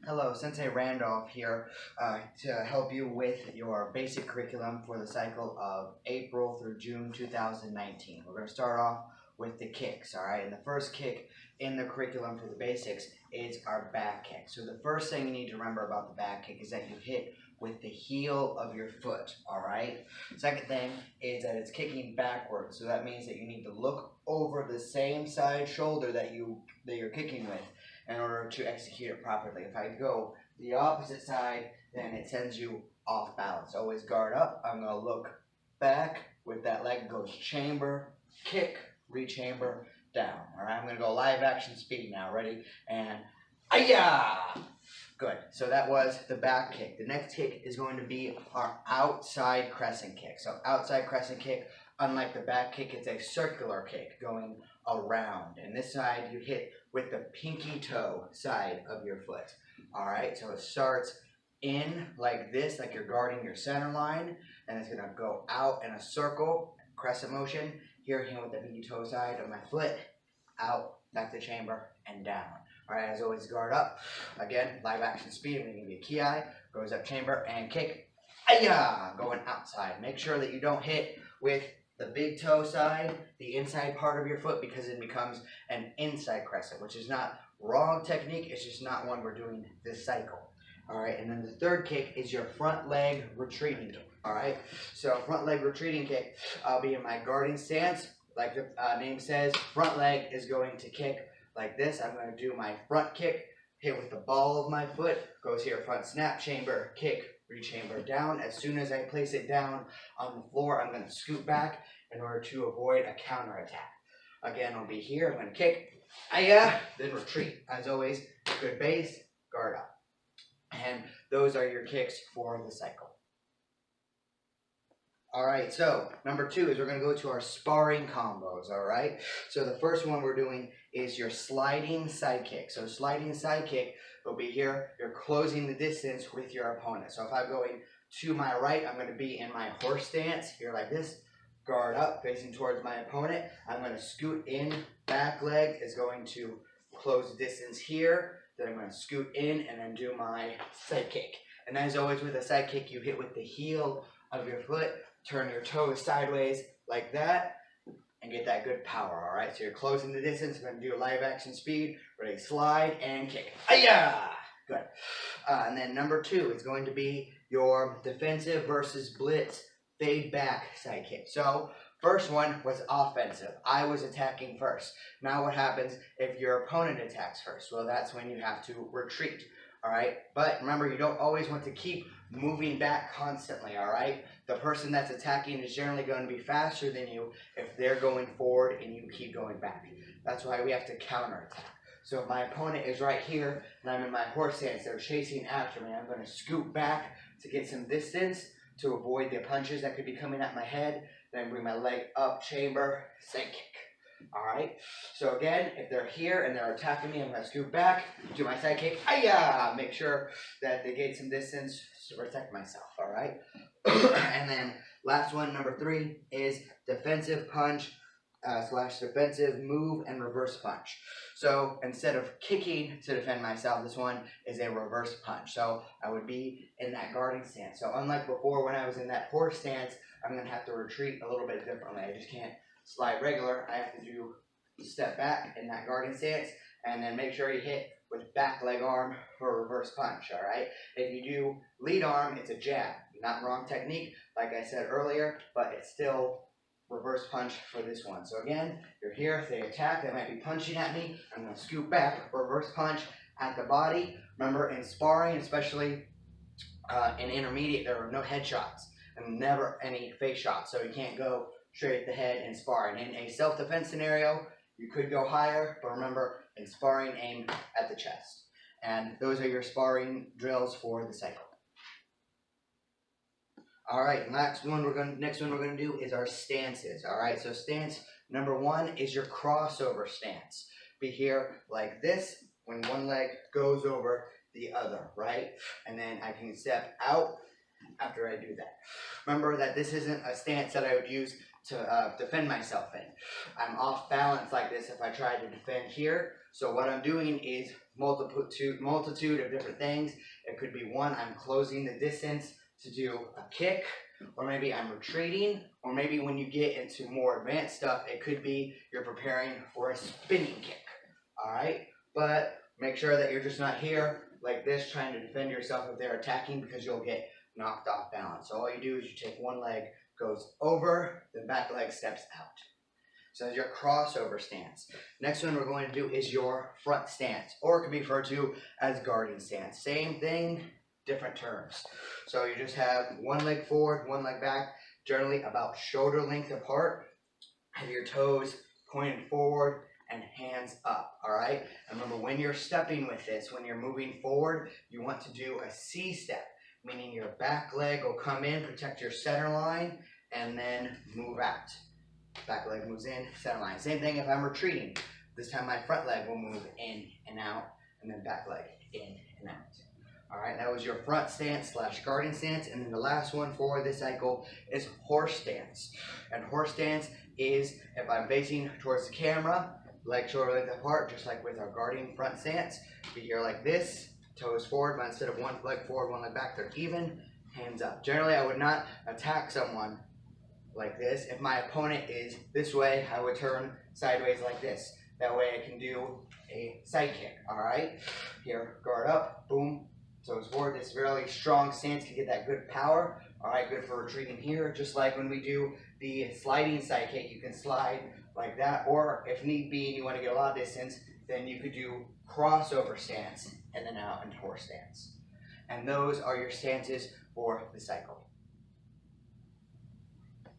Hello, Sensei Randolph here to help you with your basic curriculum for the cycle of April through June 2019. We're going to start off with the kicks, all right? And the first kick in the curriculum for the basics is our back kick. So the first thing you need to remember about the back kick is that you hit with the heel of your foot, all right? Second thing is that it's kicking backwards. So that means that you need to look over the same side shoulder that you're kicking with in order to execute it properly. If I go the opposite side, then it sends you off balance. Always guard up. I'm going to look back with that leg, goes chamber, kick, rechamber, down. All right, I'm going to go live action speed now. Ready? And ayah! Good. So that was the back kick. The next kick is going to be our outside crescent kick. So outside crescent kick, unlike the back kick, it's a circular kick going around. And this side you hit with the pinky toe side of your foot. All right, so it starts in like this, like you're guarding your center line, and it's gonna go out in a circle, crescent motion. Here, with the pinky toe side of my foot, out, back to chamber, and down. All right, as always, guard up. Again, live action speed. I'm gonna give you a key eye. Goes up chamber and kick. Ayah! Going outside. Make sure that you don't hit with the big toe side, the inside part of your foot, because it becomes an inside crescent, which is not wrong technique. It's just not one we're doing this cycle. All right, and then the third kick is your front leg retreating kick. All right, so front leg retreating kick. I'll be in my guarding stance. Like the name says, front leg is going to kick like this. I'm going to do my front kick, hit with the ball of my foot, goes here, front snap, chamber, kick, rechamber, down. As soon as I place it down on the floor, I'm going to scoot back in order to avoid a counter attack. Again, I'll be here, I'm going to kick, then retreat. As always, good base, guard up. And those are your kicks for the cycle. All right, so number 2 is we're going to go to our sparring combos, all right? So the first one we're doing is your sliding side kick. So sliding side kick will be here. You're closing the distance with your opponent. So if I'm going to my right, I'm going to be in my horse stance here like this. Guard up, facing towards my opponent. I'm going to scoot in. Back leg is going to close the distance here. Then I'm going to scoot in and then do my side kick. And as always with a side kick, you hit with the heel of your foot. Turn your toes sideways like that and get that good power, all right? So you're closing the distance. I'm going to do live action speed. Ready, slide and kick. Ayah! Good. And then number 2 is going to be your defensive versus blitz fade back side kick. So first one was offensive. I was attacking first. Now what happens if your opponent attacks first? Well, that's when you have to retreat, all right? But remember, you don't always want to keep moving back constantly, all right? The person that's attacking is generally going to be faster than you if they're going forward and you keep going back. That's why we have to counter attack. So if my opponent is right here and I'm in my horse stance, they're chasing after me, I'm going to scoot back to get some distance to avoid the punches that could be coming at my head. Then bring my leg up, chamber, side kick. All right. So again, if they're here and they're attacking me, I'm going to scoot back, do my side kick. Make sure that they gain some distance to protect myself. All right. And then last one, number 3, is defensive punch / defensive move and reverse punch. So instead of kicking to defend myself, this one is a reverse punch. So I would be in that guarding stance. So unlike before when I was in that horse stance, I'm going to have to retreat a little bit differently. I just can't slide regular. I have to do step back in that guarding stance and then make sure you hit with back leg arm for a reverse punch, all right? If you do lead arm, it's a jab. Not wrong technique, like I said earlier, but it's still reverse punch for this one. So again, you're here, if they attack, they might be punching at me. I'm going to scoot back, reverse punch at the body. Remember, in sparring, especially in intermediate, there are no headshots and never any face shots. So you can't go straight at the head in sparring. In a self-defense scenario, you could go higher, but remember, in sparring, aim at the chest. And those are your sparring drills for the cycle. All right, next one we're going to do is our stances. All right, so stance number 1 is your crossover stance. Be here like this when one leg goes over the other, right? And then I can step out after I do that. Remember that this isn't a stance that I would use to defend myself in. I'm off balance like this if I try to defend here. So what I'm doing is multitude of different things. It could be one, I'm closing the distance to do a kick, or maybe I'm retreating, or maybe when you get into more advanced stuff, it could be you're preparing for a spinning kick. All right, but make sure that you're just not here like this trying to defend yourself if they're attacking, because you'll get knocked off balance. So all you do is you take one leg, goes over, the back leg steps out. So that's your crossover stance. Next one we're going to do is your front stance, or it can be referred to as guarding stance. Same thing, different terms. So you just have one leg forward, one leg back, generally about shoulder length apart. Have your toes pointed forward and hands up, all right? And remember, when you're stepping with this, when you're moving forward, you want to do a C step, meaning your back leg will come in, protect your center line, and then move out. Back leg moves in, center line. Same thing if I'm retreating. This time my front leg will move in and out, and then back leg in and out. All right, that was your front stance / guarding stance. And then the last one for this cycle is horse stance. And horse stance is if I'm facing towards the camera, leg shoulder length apart, just like with our guarding front stance. Be here like this, toes forward, but instead of one leg forward, one leg back, they're even, hands up. Generally, I would not attack someone like this. If my opponent is this way, I would turn sideways like this. That way I can do a side kick, all right? Here, guard up, boom, toes forward. This really strong stance can get that good power. All right, good for retreating here. Just like when we do the sliding side kick, you can slide like that, or if need be and you want to get a lot of distance, then you could do crossover stance and then out into horse stance. And those are your stances for the cycle.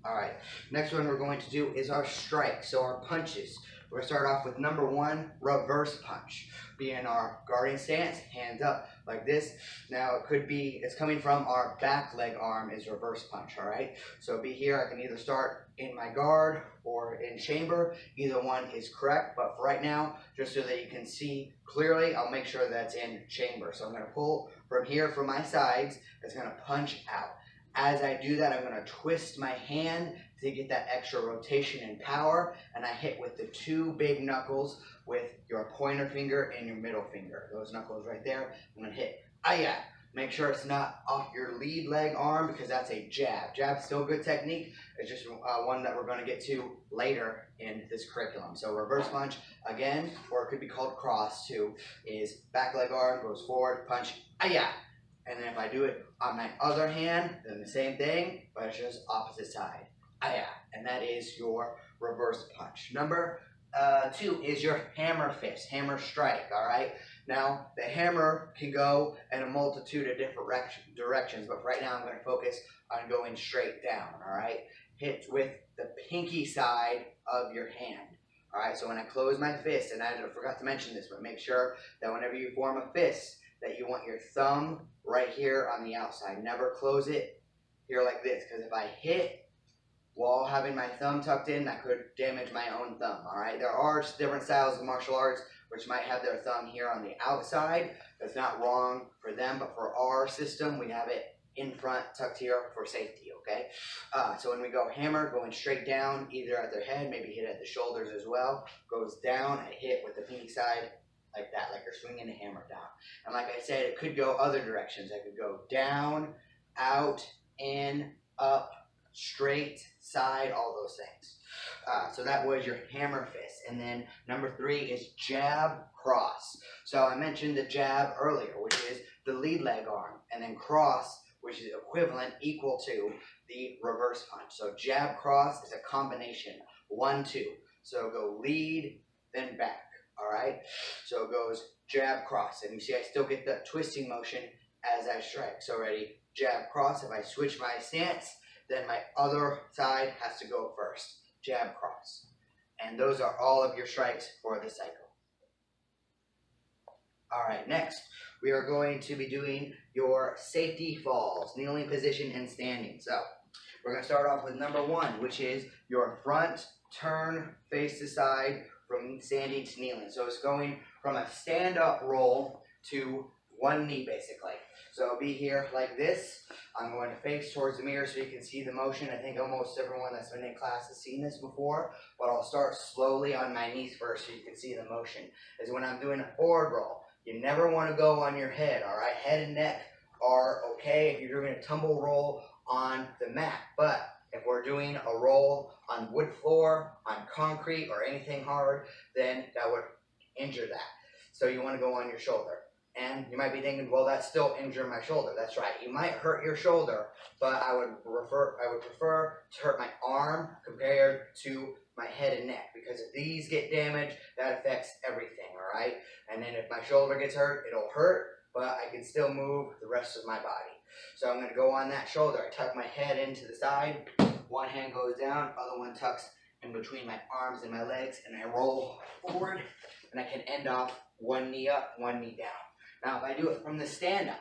All right, next one we're going to do is our strikes, so our punches. We're going to start off with number one, reverse punch. Be in our guarding stance, hands up like this. Now it could be, it's coming from our back leg arm is reverse punch, all right? So be here, I can either start in my guard or in chamber. Either one is correct, but for right now, just so that you can see clearly, I'll make sure that's in chamber. So I'm going to pull from here from my sides, it's going to punch out. As I do that, I'm going to twist my hand to get that extra rotation and power, and I hit with the two big knuckles with your pointer finger and your middle finger. Those knuckles right there, I'm going to hit. Ah-ya! Make sure it's not off your lead leg arm, because that's a jab. Jab's still good technique. It's just one that we're going to get to later in this curriculum. So reverse punch, again, or it could be called cross too, is back leg arm goes forward, punch, ah-ya! And then if I do it on my other hand, then the same thing, but it's just opposite side. Ah-ya. And that is your reverse punch. Number two is your hammer fist, hammer strike, all right? Now, the hammer can go in a multitude of different directions, but right now I'm going to focus on going straight down, all right? Hit with the pinky side of your hand. All right, so when I close my fist, and I forgot to mention this, but make sure that whenever you form a fist, that you want your thumb right here on the outside. Never close it here like this, because if I hit while having my thumb tucked in, that could damage my own thumb, all right? There are different styles of martial arts which might have their thumb here on the outside. That's not wrong for them, but for our system, we have it in front, tucked here for safety, okay? So when we go hammer, going straight down, either at their head, maybe hit at the shoulders as well, goes down, I hit with the pinky side, like that, like you're swinging a hammer down. And like I said, it could go other directions. I could go down, out, in, up, straight, side, all those things. So that was your hammer fist. And then number three is jab, cross. So I mentioned the jab earlier, which is the lead leg arm, and then cross, which is equivalent, equal to the reverse punch. So jab, cross is a combination, 1, 2. So go lead, then back. All right, so it goes jab, cross, and you see I still get the twisting motion as I strike. So ready, jab, cross. If I switch my stance, then my other side has to go first. Jab, cross. And those are all of your strikes for the cycle. All right, next, we are going to be doing your safety falls, kneeling position and standing. So we're going to start off with number one, which is your front turn face to side from standing to kneeling. So it's going from a stand-up roll to one knee, basically. So I'll be here like this. I'm going to face towards the mirror so you can see the motion. I think almost everyone that's been in class has seen this before, but I'll start slowly on my knees first so you can see the motion. Is when I'm doing a forward roll. You never want to go on your head, all right? Head and neck are okay if you're doing a tumble roll on the mat, but if we're doing a roll on wood floor, on concrete, or anything hard, then that would injure that. So you want to go on your shoulder. And you might be thinking, well, that's still injuring my shoulder. That's right. You might hurt your shoulder, but I would prefer to hurt my arm compared to my head and neck, because if these get damaged, that affects everything, all right? And then if my shoulder gets hurt, it'll hurt, but I can still move the rest of my body. So I'm going to go on that shoulder. I tuck my head into the side. One hand goes down, other one tucks in between my arms and my legs, and I roll forward, and I can end off one knee up, one knee down. Now, if I do it from the stand-up,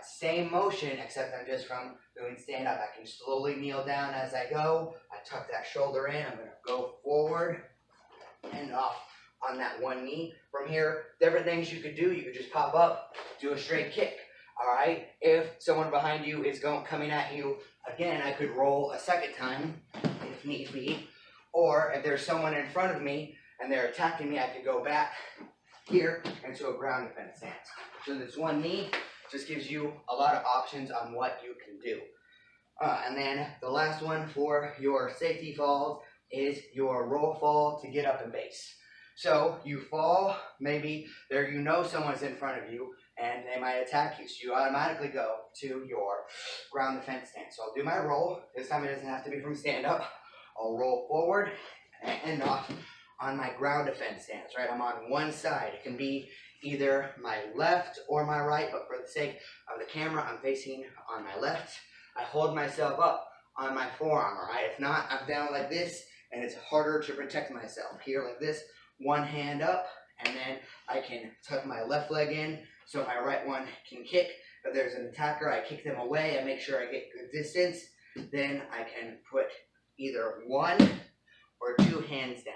same motion, except I'm just from doing stand-up. I can slowly kneel down as I go. I tuck that shoulder in. I'm going to go forward and off on that one knee. From here, different things you could do. You could just pop up, do a straight kick. All right? If someone behind you is coming at you, again, I could roll a second time if need be. Or if there's someone in front of me and they're attacking me, I could go back here into a ground defense stance. So this one knee just gives you a lot of options on what you can do. And then the last one for your safety falls is your roll fall to get up and base. So you fall, maybe there someone's in front of you and they might attack you. So you automatically go to your ground defense stance. So I'll do my roll. This time it doesn't have to be from stand up. I'll roll forward and off on my ground defense stance, right? I'm on one side. It can be either my left or my right, but for the sake of the camera, I'm facing on my left. I hold myself up on my forearm, all right? If not, I'm down like this, and it's harder to protect myself. Here like this, one hand up, and then I can tuck my left leg in so my right one can kick. If there's an attacker, I kick them away. I make sure I get good distance. Then I can put either one or two hands down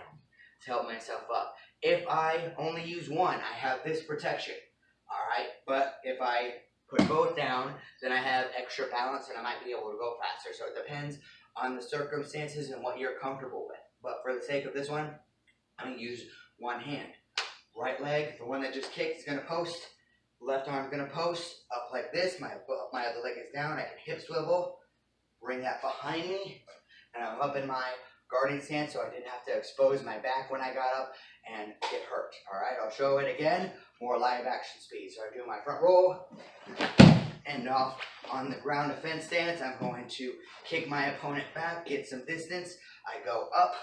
to help myself up. If I only use one, I have this protection, all right? But if I put both down, then I have extra balance and I might be able to go faster. So it depends on the circumstances and what you're comfortable with. But for the sake of this one, I'm going to use one hand. Right leg, the one that just kicked, is going to post. Left arm is going to post up like this. My other leg is down. I can hip swivel, bring that behind me, and I'm up in my guarding stance, so I didn't have to expose my back when I got up and get hurt. All right, I'll show it again, more live action speed. So I do my front roll, and off on the ground defense stance, I'm going to kick my opponent back, get some distance. I go up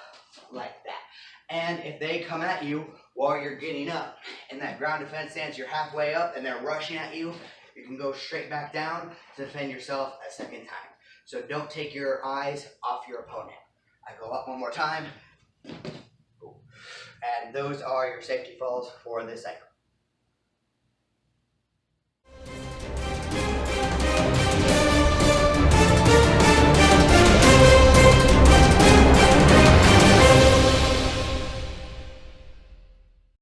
like that. And if they come at you while you're getting up in that ground defense stance, you're halfway up and they're rushing at you, you can go straight back down to defend yourself a second time. So don't take your eyes off your opponent. I go up one more time, and those are your safety falls for this cycle.